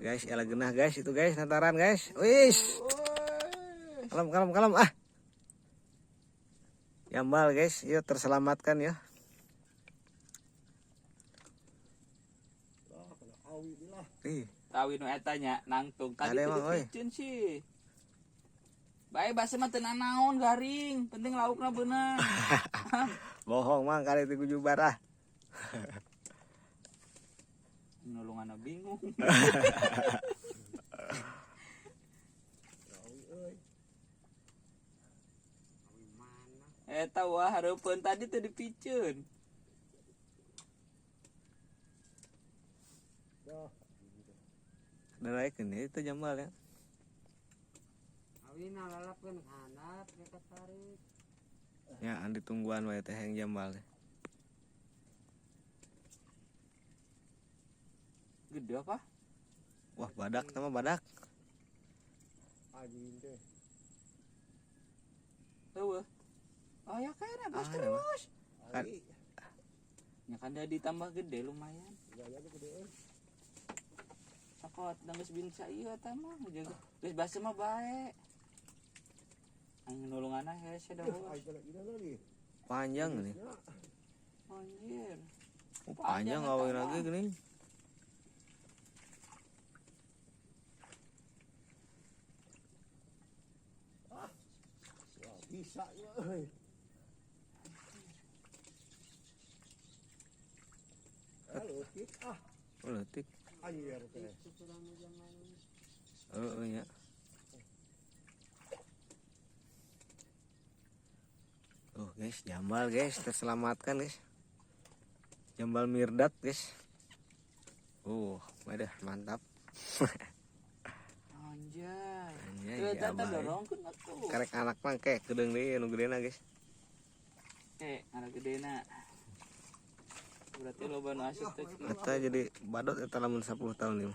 Guys, elah genah guys itu guys, lantaran guys. Wis. Kalem ah. Jambal guys, yuk terselamatkan ya. Tawi nu eta nya nangtung tadi Ada teu emang, oi. dipicen sih. Bae basa mah teu naon garing, penting laukna beunang. Bohong mang kali itu jubar ah. Nulunganna bingung. Eta wah hareupeun tadi teu dipicen. Naraikeun itu jambal ya. Awina lalapkeun handap dekat tarik. Ya, andi tungguan wae teh yang jambal. Gede apa? Wah, badak sama badak. Anjing teh. Eueuh. Oh ya kayaknya bos Ah, terus. Kan Ya kan dia ditambah gede lumayan. Gaya gede. Sakot dan geus bisa ieu eta mah jaga. Geus basa mah bae. Ang nulunganna hese da bos. panjang nih. Anjir. Oh, panjang ngawin lagi gini. Bisa euy. Halo, ah. Letik. Anjir teh. Ya. Oh guys, jambal guys, terselamatkan guys. Jambal mirdat guys. Waduh, mantap. Anjay. Anjay, Teu ya, tata bae. dorongkeun atuh. Karek anak mah kayak kedeung deui anu gedena guys. Anak gedena. Berarti loba nu asup teh. Eta jadi badot eta lamun 10 tahun ieu.